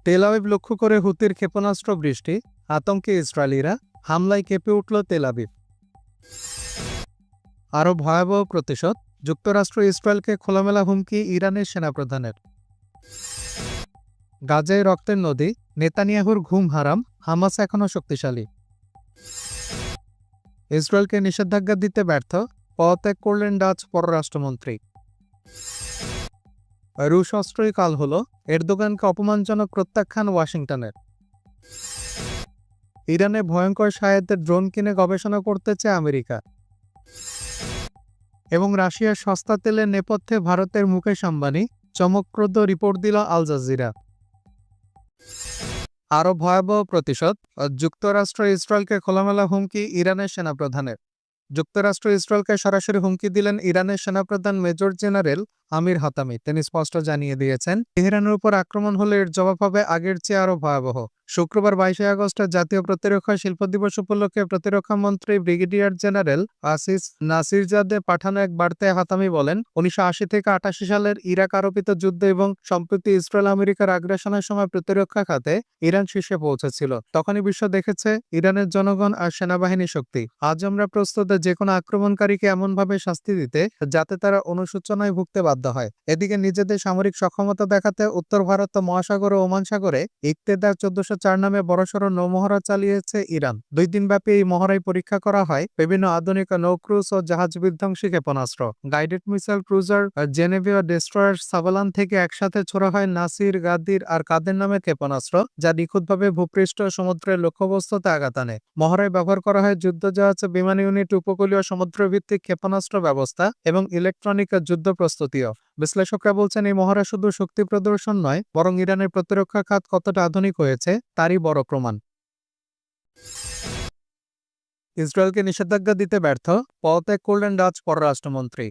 Tel Aviv লক্ষ্য করে হুতির ক্ষেপণাস্ত্র বৃষ্টি, আতঙ্কে ইসরায়েলিরা, হামলায় কেঁপে উঠল তেল আবিব। আরও ভয়াবহ প্রতিশোধ, যুক্তরাষ্ট্র ইসরায়েলকে খোলামেলা হুমকি ইরানের সেনাপ্রধানের। গাজায় রক্তের নদী, নেতানিয়াহুর ঘুম হারাম, হামাস এখনও শক্তিশালী। ইসরায়েলকে নিষেধাজ্ঞা দিতে ব্যর্থ, পদত্যাগ করলেন ডাচ পররাষ্ট্রমন্ত্রী। রুশ অস্ত্রই কাল হল, এরদোগানকে অপমানজনক প্রত্যাখ্যান ওয়াশিংটনের। ইরানে ভয়ঙ্কর সাহায্যের ড্রোন কিনে গবেষণা করতে চায় আমেরিকা। এবং রাশিয়ার সস্তা তেলের নেপথ্যে ভারতের মুকেশ আম্বানি, চমকপ্রদ রিপোর্ট দিল আল জাজিরা। আরও ভয়াবহ প্রতিশোধ, যুক্তরাষ্ট্র ইসরায়েলকে খোলামেলা হুমকি ইরানের সেনাপ্রধানের। যুক্তরাষ্ট্র ইসরায়েলকে সরাসরি হুমকি দিলেন ইরানের সেনাপ্রধান মেজর জেনারেল আমির হাতামি। তিনি স্পষ্ট জানিয়ে দিয়েছেন, তেহরানের উপর আক্রমণ হলে এর জবাব হবে আগের চেয়ে আরও ভয়াবহ। শুক্রবার 22 আগস্ট জাতীয় প্রতিরক্ষা শিল্প দিবস উপলক্ষে প্রতিরক্ষা মন্ত্রী ব্রিগেডিয়ার জেনারেল আসিস নাসিরজাদে পাঠানো এক বার্তায় হাতামি বলেন, 1980 থেকে 88 সালের ইরাক আরোপিত যুদ্ধ এবং সম্প্রতি ইসরায়েল আমেরিকার আগ্রাসনের সময় প্রতিরক্ষা খাতে ইরান শীর্ষে পৌঁছেছিল। তখনই বিশ্ব দেখেছে ইরানের জনগণ আর সেনাবাহিনী শক্তি। আজ আমরা প্রস্তুত যে কোনো আক্রমণকারীকে এমনভাবে শাস্তি দিতে যাতে তারা অনুশোচনায় ভুগতে বাধ্য হয়। এদিকে নিজেদের সামরিক সক্ষমতা দেখাতে উত্তর ভারত মহাসাগর ও ওমান সাগরে ইকতেদার 1404 নামে বড়সড় নৌমহড়া চালিয়েছে ইরান। 2 দিনব্যাপী এই মহড়ায় পরীক্ষা করা হয় বিভিন্ন আধুনিক নৌক্রুজ ও জাহাজ বিধ্বংসী ক্ষেপণাস্ত্র। গাইডেড মিসাইল ক্রুজার জেনেভিয়া ডেস্ট্রয়ার সাভালান থেকে একসাথে ছোড়া হয় নাসির, গাদির আর কাদের নামের ক্ষেপণাস্ত্র, যা নিখুঁতভাবে ভূপৃষ্ঠ সমুদ্রের লক্ষ্যবস্তুতে আঘাত আনে। মহড়ায় ব্যবহার করা হয় যুদ্ধজাহাজ, বিমান ইউনিট, উপকূলীয় সমুদ্রভিত্তিক ক্ষেপণাস্ত্র ব্যবস্থা এবং ইলেকট্রনিক যুদ্ধ প্রস্তুতিও। বিশ্লেষকরা বলছেন, এই মহড়া শুধু শক্তি প্রদর্শন নয়, বরং ইরানের প্রতিরক্ষা খাত কতটা আধুনিক হয়েছে তারই বড় প্রমাণ। ইসরায়েলকে নিষেধাজ্ঞা দিতে ব্যর্থ, পদত্যাগ করলেন ডাচ পররাষ্ট্রমন্ত্রী।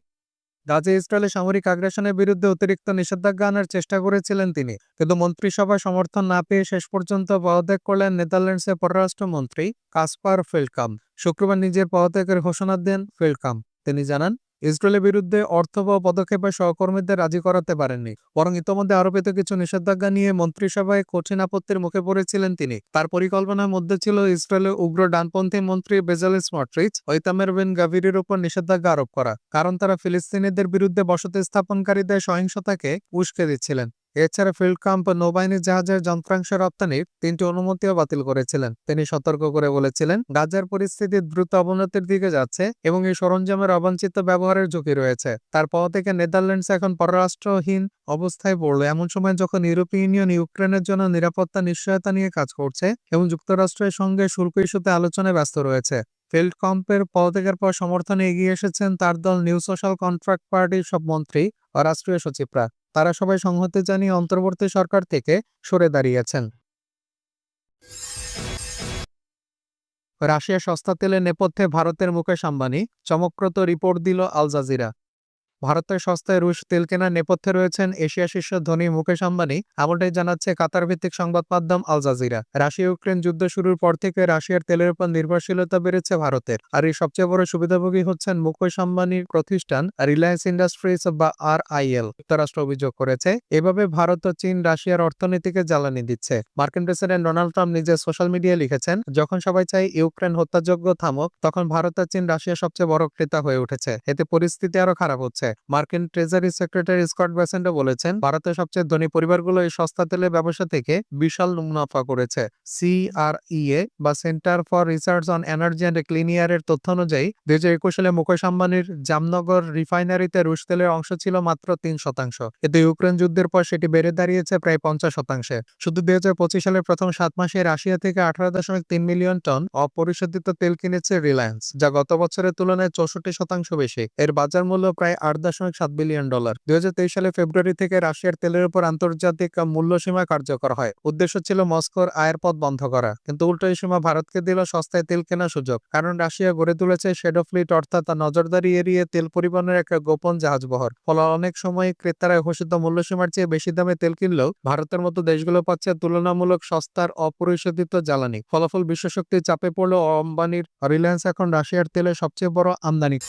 গাজে ইসরায়েলের সামরিক আগ্রাসনের বিরুদ্ধে অতিরিক্ত নিষেধাজ্ঞা আনার চেষ্টা করেছিলেন তিনি, কিন্তু মন্ত্রিসভায় সমর্থন না পেয়ে শেষ পর্যন্ত পদত্যাগ করলেন নেদারল্যান্ডসের পররাষ্ট্রমন্ত্রী কাসপার ফেলকাম। শুক্রবার নিজের পদত্যাগের ঘোষণা দেন ফেলকাম। তিনি জানান, ইসরায়েলের বিরুদ্ধে অর্থবহ পদক্ষেপে সহকর্মীদের রাজি করাতে পারেননি, বরং ইতোমধ্যে আরোপিত কিছু নিষেধাজ্ঞা নিয়ে মন্ত্রিসভায় কঠিন আপত্তির মুখে পড়েছিলেন তিনি। তার পরিকল্পনার মধ্যে ছিল ইসরায়েলের উগ্র ডানপন্থী মন্ত্রী বেজালেল স্মোট্রিচ ও ইতামার বেন গাভিরের উপর নিষেধাজ্ঞা আরোপ করা, কারণ তারা ফিলিস্তিনিদের বিরুদ্ধে বসতি স্থাপনকারীদের সহিংসতাকে উস্কে দিচ্ছিলেন। এছাড়া ফিল্ডকাম্প নৌবাহিনী জাহাজের যন্ত্রাংশ রপ্তানির 3টি অনুমতিও বাতিল করেছিলেন। তিনি সতর্ক করে বলেছিলেন, গাজার পরিস্থিতি দ্রুত অবনতির দিকে যাচ্ছে এবং এই সরঞ্জামের অবাঞ্ছিত ব্যবহারের ঝুঁকি রয়েছে। তারপর থেকে নেদারল্যান্ডস এখন পররাষ্ট্রহীন অবস্থায় পড়ল, এমন সময় যখন ইউরোপীয় ইউনিয়ন ইউক্রেনের জন্য নিরাপত্তা নিশ্চয়তা নিয়ে কাজ করছে এবং যুক্তরাষ্ট্রের সঙ্গে শুল্ক ইস্যুতে আলোচনায় ব্যস্ত রয়েছে। ফিল্ডকম্পের পদত্যাগের পর সমর্থনে এগিয়ে এসেছেন তার দল নিউ সোশ্যাল কন্ট্রাক্ট পার্টির সব মন্ত্রী ও রাষ্ট্রীয় সচিবরা। তারা সবাই সংহতি জানিয়ে অন্তর্বর্তী সরকার থেকে সরে দাঁড়িয়েছেন। রাশিয়া সস্তা তেলের নেপথ্যে ভারতের মুকেশ আম্বানি, চমকপ্রদ রিপোর্ট দিল আল জাজিরা। ভারতের সস্তায় রুশ তেল কেনার নেপথ্যে রয়েছেন এশিয়া শীর্ষ ধনী মুকেশ আম্বানি, এমনটাই জানাচ্ছে কাতার ভিত্তিক সংবাদ মাধ্যম আল জাজিরা। রাশিয়া ইউক্রেন যুদ্ধ শুরুর পর থেকে রাশিয়ার তেলের উপর নির্ভরশীলতা বেড়েছে ভারতের, আর এই সবচেয়ে বড় সুবিধাভোগী হচ্ছেন মুকেশ আম্বানির প্রতিষ্ঠান রিলায়েন্স ইন্ডাস্ট্রিজ বা RIL। যুক্তরাষ্ট্র অভিযোগ করেছে, এভাবে ভারত ও চীন রাশিয়ার অর্থনীতিকে জ্বালানি দিচ্ছে। মার্কিন প্রেসিডেন্ট ডোনাল্ড ট্রাম্প নিজের সোশ্যাল মিডিয়ায় লিখেছেন, যখন সবাই চাই ইউক্রেন হত্যাযজ্ঞ থামুক, তখন ভারত আর চীন রাশিয়ার সবচেয়ে বড় ক্রেতা হয়ে উঠেছে। এতে পরিস্থিতি আরো খারাপ হচ্ছে। মার্কিন ট্রেজারি সেক্রেটারি স্কট বেসেন্ট বলেছেন, ভারতের সবচেয়ে ধনী পরিবারগুলো এই সস্তা তেলের ব্যবসা থেকে বিশাল মুনাফা করেছে। CREA বা centre for research on energy and clean এয়ারের তথ্য অনুযায়ী 2021 সালে মুকেশ আম্বানির জামনগর রিফাইনারিতে রুশ তেলের অংশ ছিল মাত্র 3%। কিন্তু ইউক্রেন যুদ্ধের পর সেটি বেড়ে দাঁড়িয়েছে প্রায় 50%। শুধু 2025 সালের প্রথম 7 মাসে রাশিয়া থেকে 18.3 মিলিয়ন টন অপরিশোধিত তেল কিনেছে রিলায়েন্স, যা গত বছরের তুলনায় 64% বেশি। এর বাজার মূল্য প্রায় $8.7 বিলিয়ন। 2023 সালে ফেব্রুয়ারি থেকে রাশিয়ার তেলের উপর আন্তর্জাতিক মূল্যসীমা কার্যকর হয়। উদ্দেশ্য ছিল মস্কোর আয়ের পথ বন্ধ করা, কিন্তু উল্টো এই সীমা ভারতকে দিল সস্তায় তেল কেনার সুযোগ। কারণ রাশিয়া গড়ে তুলেছে শ্যাডো ফ্লিট, অর্থাৎ নজরদারি এড়িয়ে তেল পরিবহনের এক গোপন জাহাজবহর। ফলে অনেক সময় ক্রেতারা ঘোষিত মূল্যসীমার চেয়ে বেশি দামে তেল কিনলেও ভারতের মতো দেশগুলো পাচ্ছে তুলনামূলক সস্তার অপরিশোধিত জ্বালানি। ফলাফল বিশ্বশক্তির চাপে পড়লেও আম্বানির রিলায়েন্স এখন রাশিয়ার তেলের সবচেয়ে বড় আমদানি।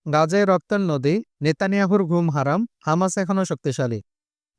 গাজায় রক্তের নদী, নেতানিয়াহুর ঘুম হারাম, হামাস এখনও শক্তিশালী।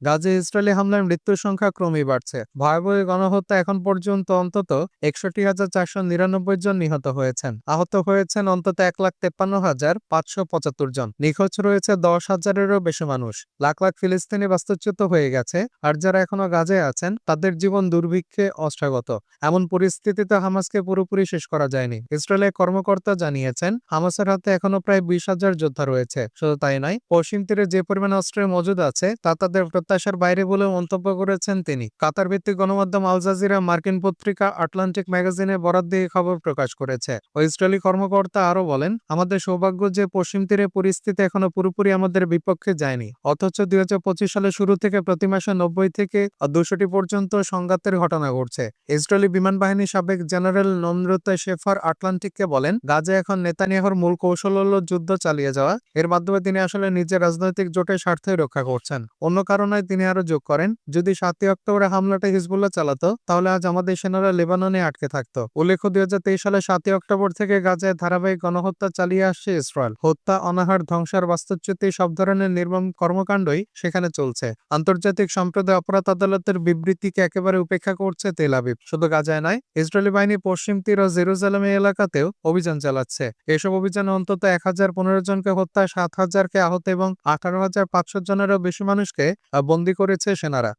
গাজায় ইসরায়েলি হামলায় মৃত্যুর সংখ্যা ক্রমেই বাড়ছে। ভয়াবহ গণহত্যা এখন পর্যন্ত অন্তত ৬১,৪৯৯ জন নিহত হয়েছেন। আহত হয়েছেন অন্তত ১,৫৩,৫৭৫ জন। নিখোঁজ রয়েছে ১০,০০০-এরও বেশি মানুষ। লাখ লাখ ফিলিস্তিনি বাস্তুচ্যুত হয়ে গেছে, আর যারা এখনো গাজায় আছেন তাদের জীবন দুর্ভিক্ষে অষ্টাগত। এমন পরিস্থিতিতে হামাসকে পুরোপুরি শেষ করা যায়নি। ইসরায়েলের কর্মকর্তা জানিয়েছেন, হামাসের হাতে এখনো প্রায় ২০,০০০ যোদ্ধা রয়েছে। শুধু তাই নয়, পশ্চিম তীরে যে পরিমাণ অস্ত্রের মজুদ আছে তা তাদের প্রত্যাশার বাইরে বলেও মন্তব্য করেছেন তিনি। কাতার ভিত্তিক গণমাধ্যম আল জাজিরা মার্কিন পত্রিকা আটলান্টিক ম্যাগাজিনে বরাত দিয়ে খবর প্রকাশ করেছে। ওই ইসরায়েলি কর্মকর্তা আরও বলেন, আমাদের সৌভাগ্য যে পশ্চিম তীরে পরিস্থিতি এখনো পুরোপুরি আমাদের বিপক্ষে যায়নি। অথচ ২০২৫ সালের শুরু থেকে প্রতি মাসে ৯০ থেকে ২০০টি পর্যন্ত সংঘাতের ঘটনা ঘটছে। ইসরায়েলি বিমান বাহিনীর সাবেক জেনারেল নম্রতা শেফার আটলান্টিককে বলেন, গাজা এখন নেতানিয়াহুর মূল কৌশল হল যুদ্ধ চালিয়ে যাওয়া। এর মাধ্যমে তিনি আসলে নিজের রাজনৈতিক জোটের স্বার্থই রক্ষা করছেন। অন্য কারণে তিনি আরো যোগ করেন, যদি ৭ই অক্টোবরে হামলাটা হিজবুল্লাহ চালাতো তাহলে আজ আমাদের সেনারা লেবাননে আটকে থাকতো। উল্লেখ্য, ২০২৩ সালে ৭ই অক্টোবর থেকে গাজায় ধারাবাহিক গণহত্যা চালিয়ে আসছে ইসরায়েল। হত্যা, অনাহার, ধ্বংসার, বাস্তুচ্যুতি সব ধরনের নির্মম কর্মকাণ্ডই সেখানে চলছে। আন্তর্জাতিক সম্প্রদায় অপরাধ আদালতের বিবৃতিকে একেবারে উপেক্ষা করছে তেল আবিব। শুধু গাজায় নয়, ইসরায়েলি বাহিনী পশ্চিম তীর ও জেরুজালেম এলাকাতেও অভিযান চালাচ্ছে। এসব অভিযানে অন্তত ১,০১৫ জনকে হত্যা, ৭,০০০-কে আহত এবং ১৮,৫০০ জনেরও বেশি মানুষকে বন্দী করেছে সেনারা।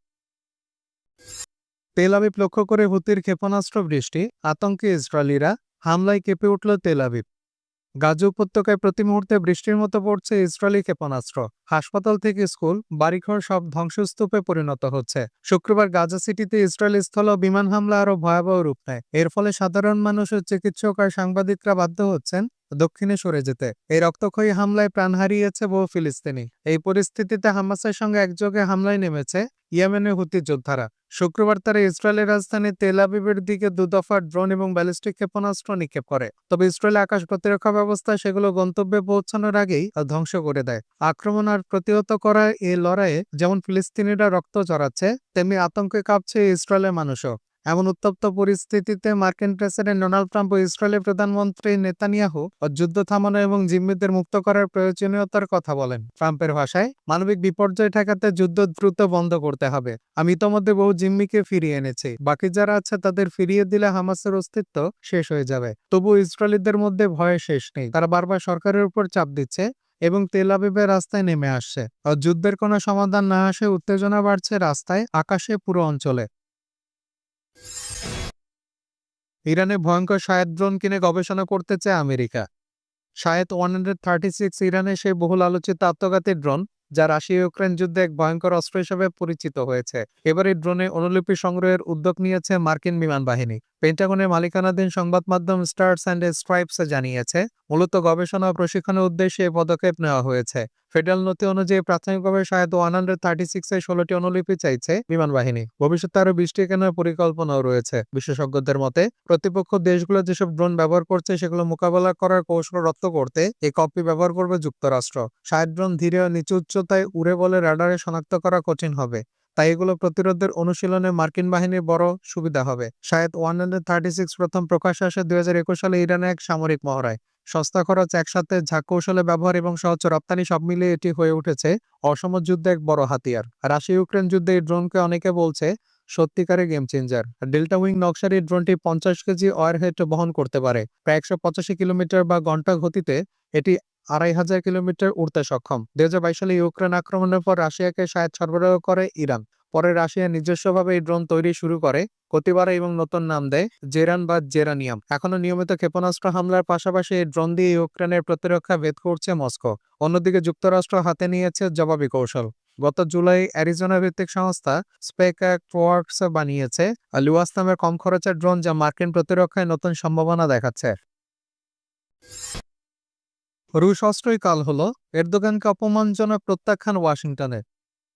তেল আবিব লক্ষ্য করে হুতির ক্ষেপণাস্ত্র বৃষ্টি, আতঙ্কে ইসরায়েলিরা, হামলায় কেঁপে উঠল তেল আবিব। গাজা উপত্যকায় প্রতি মুহূর্তে বৃষ্টির মতো পড়ছে ইসরায়েলি ক্ষেপণাস্ত্র। হাসপাতাল থেকে স্কুল, বাড়িঘর সব ধ্বংসস্তূপে পরিণত হচ্ছে। শুক্রবার গাজা সিটিতে ইসরায়েলি স্থল ও বিমান হামলা আরো ভয়াবহ রূপ নেয়। এর ফলে সাধারণ মানুষ ও চিকিৎসক আর সাংবাদিকরা বাধ্য হচ্ছেন দক্ষিণে সরে যেতে। এই রক্তক্ষয়ী হামলায় প্রাণ হারিয়েছে বহু ফিলিস্তিনি। এই পরিস্থিতিতে হামাসের সঙ্গে একযোগে হামলায় নেমেছে ইয়েমেনের হুতি যোদ্ধারা। শুক্রবার তারা ইসরায়েলের রাজধানী তেল আবিবের দিকে দুদফা ড্রোন এবং ব্যালিস্টিক ক্ষেপণাস্ত্র নিক্ষেপ করে। তবে ইসরায়েলের আকাশ প্রতিরক্ষা ব্যবস্থা সেগুলো গন্তব্যে পৌঁছানোর আগেই ধ্বংস করে দেয়। আক্রমণ আর প্রতিহত করা এই লড়াইয়ে যেমন ফিলিস্তিনিরা রক্ত ঝরাচ্ছে, তেমনি আতঙ্কে কাঁপছে ইসরায়েলের মানুষও। এমন উত্তপ্ত পরিস্থিতিতে মার্কিন প্রেসিডেন্ট ডোনাল্ড ট্রাম্প ও ইসরায়েলের প্রধানমন্ত্রী নেতানিয়াহু যুদ্ধ থামানো এবং জিম্মিদের মুক্ত করার প্রয়োজনীয়তার কথা বলেন। ট্রাম্পের ভাষায়, মানবিক বিপর্যয় ঠেকাতে যুদ্ধ দ্রুত বন্ধ করতে হবে। আমি ইতোমধ্যে বহু জিম্মিকে ফিরিয়ে এনেছি। বাকি যারা আছে তাদের ফিরিয়ে দিলে হামাসের অস্তিত্ব শেষ হয়ে যাবে। তবু ইসরায়েলিদের মধ্যে ভয় শেষ নেই। তারা বারবার সরকারের উপর চাপ দিচ্ছে এবং তেল আবিবের রাস্তায় নেমে আসছে। আর যুদ্ধের কোনো সমাধান না আসে উত্তেজনা বাড়ছে রাস্তায়, আকাশে, পুরো অঞ্চলে। ইরানে ভয়ঙ্কর শাহেদ ড্রোন কিনে গবেষণা করতে চায় আমেরিকা। শাহেদ 136 ইরানের সেই বহুল আলোচিত আত্মঘাতী ড্রোন, যা রাশিয়া ইউক্রেন যুদ্ধে এক ভয়ঙ্কর অস্ত্র হিসেবে পরিচিত হয়েছে। এবার এই ড্রোনে অনুলিপি সংগ্রহের উদ্যোগ নিয়েছে মার্কিন বিমান বাহিনী। পেন্টাগনের মালিকানাধীন সংবাদ মাধ্যম স্টারস অ্যান্ড স্ট্রাইপস জানিয়েছে, মূলত গবেষণা ও প্রশিক্ষণের উদ্দেশ্যে এই পদক্ষেপ নেওয়া হয়েছে। ফেডারেল নথি অনুযায়ী প্রাথমিকভাবে শাহেদ 136-এর 16টি অনুলিপি চাইছে বিমান বাহিনী। ভবিষ্যতে আরও 20টি কেনার পরিকল্পনাও রয়েছে। বিশেষজ্ঞদের মতে, প্রতিপক্ষ দেশগুলো যেসব ড্রোন ব্যবহার করছে সেগুলো মোকাবেলা করার কৌশল রপ্ত করতে এই কপি ব্যবহার করবে যুক্তরাষ্ট্র। শাহেদ ড্রোন ধীরে ও নিচু উচ্চতায় উড়ে বলে রাডারে শনাক্ত করা কঠিন হবে। তাই এগুলো প্রতিরোধের অনুশীলনে মার্কিন বাহিনীর বড় সুবিধা হবে। শাহেদ 136 প্রথম প্রকাশ আসে 2021 সালে ইরানের এক সামরিক মহড়ায়। সস্তা খরচ, একসাথে ঝাঁক কৌশলে ব্যবহার এবং সহজ রপ্তানি সব মিলিয়ে এটি হয়ে উঠেছে অসম যুদ্ধে এক বড় হাতিয়ার। রাশিয়া ইউক্রেন যুদ্ধে এই ড্রোনকে অনেকে বলছে সত্যিকারের গেম চেঞ্জার। ডেল্টা উইং নকশার এই ড্রোনটি 50 কেজি ওয়ারহেড বহন করতে পারে। প্রায় 185 কিলোমিটার বা ঘন্টা গতিতে এটি 2,500 কিলোমিটার উড়তে সক্ষম। 2022 সালে ইউক্রেন আক্রমণের পর রাশিয়াকে শাহেদ সরবরাহ করে ইরান। পরে রাশিয়া নিজস্বভাবে এই ড্রোন তৈরি শুরু করে, প্রতিবারে এবং নতুন নাম দেয় জেরান বা জেরানিয়াম। এখনো নিয়মিত ক্ষেপণাস্ত্র হামলার পাশাপাশি এই ড্রোন দিয়ে ইউক্রেনের প্রতিরক্ষা ভেদ করছে মস্কো। অন্যদিকে যুক্তরাষ্ট্র হাতে নিয়েছে জবাবি কৌশল। গত জুলাই অ্যারিজোনা ভিত্তিক সংস্থা স্পেকওয়ার্কস বানিয়েছে লুয়াস নামের কম খরচের ড্রোন, যা মার্কিন প্রতিরক্ষায় নতুন সম্ভাবনা দেখাচ্ছে। রুশ অস্ত্রই কাল হলো, এরদোগানকে অপমানজনক প্রত্যাখ্যান ওয়াশিংটনের।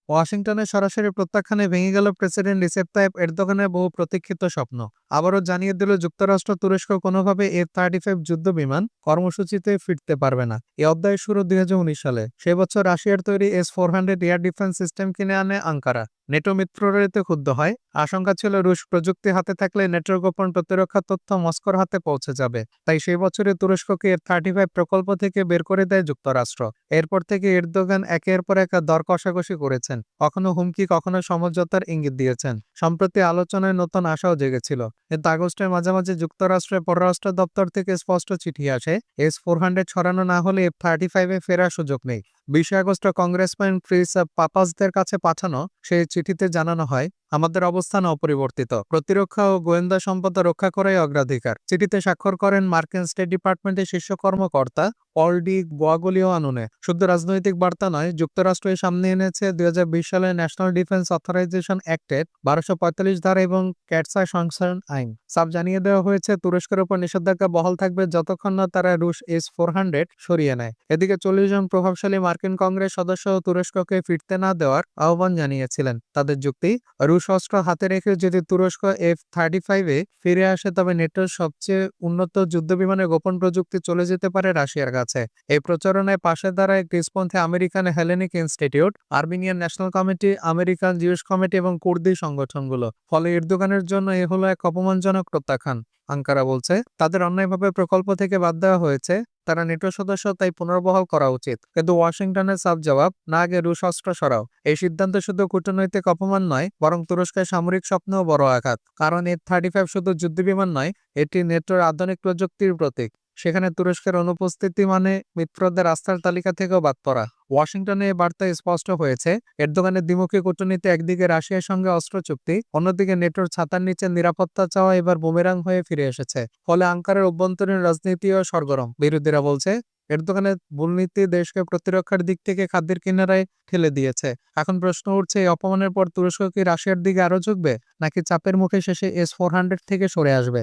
ওয়াশিংটনে সরাসরি প্রত্যাখ্যানে ভেঙে গেল প্রেসিডেন্ট রিসেপ তাইপ এরদোগানের বহু প্রতীক্ষিত স্বপ্ন। আবারও জানিয়ে দিল যুক্তরাষ্ট্র তুরস্ক কোনোভাবে F-35 যুদ্ধ বিমান কর্মসূচিতে ফিরতে পারবে না। এই অধ্যায় শুরু 2019 সালে। সে বছর রাশিয়ার তৈরি S-400 এয়ার ডিফেন্স সিস্টেম কিনে আনে আঙ্কারা। নেটো মিত্ররা এতে ক্ষুব্ধ হয়। আশঙ্কা ছিল রুশ প্রযুক্তি হাতে থাকলে নেটোর গোপন প্রতিরক্ষা তথ্য মস্কোর হাতে পৌঁছে যাবে। তাই সেই বছরে তুরস্ককে F-35 প্রকল্প থেকে বের করে দেয় যুক্তরাষ্ট্র। এরপর থেকে এরদোগান একের পর এক দর কষাকষি করেছেন, কখনো হুমকি, কখনো সমঝোতার ইঙ্গিত দিয়েছেন। সম্প্রতি আলোচনায় নতুন আশাও জেগেছিল, কিন্তু আগস্টের মাঝামাঝি যুক্তরাষ্ট্রের পররাষ্ট্র দপ্তর থেকে স্পষ্ট চিঠি আসে, S-400 ছড়ানো না হলে F-35-এ ফেরার সুযোগ নেই। 20 আগস্ট কংগ্রেসম্যান ক্রিস পাপাসদের কাছে পাঠানো সেই চিঠিতে জানানো হয়, আমাদের অবস্থান অপরিবর্তিত, প্রতিরক্ষা ও গোয়েন্দা সম্পদ রক্ষা করাই অগ্রাধিকার। চিঠিতে স্বাক্ষর করেন মার্কিন স্টেট ডিপার্টমেন্টের শীর্ষ কর্মকর্তা পল ডি গোয়াগুলিও আনুনে। শুধু রাজনৈতিক বার্তা নয়, যুক্তরাষ্ট্র সামনে এনেছে 2020 সালের ন্যাশনাল ডিফেন্স অথরাইজেশন অ্যাক্টের 1245 ধারা এবং ক্যাটসা সংশোধন আইন। সাব জানিয়ে দেওয়া হয়েছে, তুরস্কের উপর নিষেধাজ্ঞা বহাল থাকবে যতক্ষণ না তারা রুশ S-400 সরিয়ে নেয়। এদিকে 40 জন প্রভাবশালী মার্কিন কংগ্রেস সদস্য তুরস্ককে ফিরতে না দেওয়ার আহ্বান জানিয়েছিলেন। তাদের যুক্তি, রুশ অস্ত্র হাতে রেখে যদি তুরস্ক F-35-এ ফিরে আসে তবে নেটোর সবচেয়ে উন্নত যুদ্ধবিমানের গোপন প্রযুক্তি চলে যেতে পারে রাশিয়ার কাছে। এই প্রচারণায় পাশে দাঁড়ায় গ্রিসপন্থী American Hellenic Institute, Armenian National Committee, American Jewish Committee এবং কুর্দি সংগঠনগুলো। ফলে এরদোগানের জন্য এ হলো এক অপমানজনক প্রত্যাখ্যান। আঙ্কারা বলছে, তাদের অন্যায়ভাবে প্রকল্প থেকে বাদ দেওয়া হয়েছে, তারা নেটো সদস্য, তাই পুনর্বহাল করা উচিত। কিন্তু ওয়াশিংটনের সাফ জবাব, না আগে রুশ অস্ত্র সরাও। এই সিদ্ধান্ত শুধু কূটনৈতিক অপমান নয়, বরং তুরস্কের সামরিক স্বপ্নেও বড় আঘাত। কারণ F-35 শুধু যুদ্ধবিমান নয়, এটি নেটোর আধুনিক প্রযুক্তির প্রতীক। সেখানে তুরস্কের অনুপস্থিতি মানে মিত্রদের আস্থার তালিকা থেকেও বাদ পড়া। ওয়াশিংটনে এই বার্তা স্পষ্ট হয়েছে, এরদোগানের দ্বিমুখী কূটনীতি, একদিকে রাশিয়ার সঙ্গে অস্ত্র চুক্তি, অন্যদিকে নেটোর ছাতার নিচে নিরাপত্তা চাওয়া এবার বুমেরাং হয়ে ফিরে এসেছে। ফলে আঙ্কারার অভ্যন্তরীণ রাজনীতিও সরগরম। বিরোধীরা বলছে, এরদোগানের মূলনীতি দেশকে প্রতিরক্ষার দিক থেকে খাদ্যের কিনারায় ঠেলে দিয়েছে। এখন প্রশ্ন উঠছে, এই অপমানের পর তুরস্ক কি রাশিয়ার দিকে আরও ঝুঁকবে, নাকি চাপের মুখে শেষে S-400 থেকে সরে আসবে?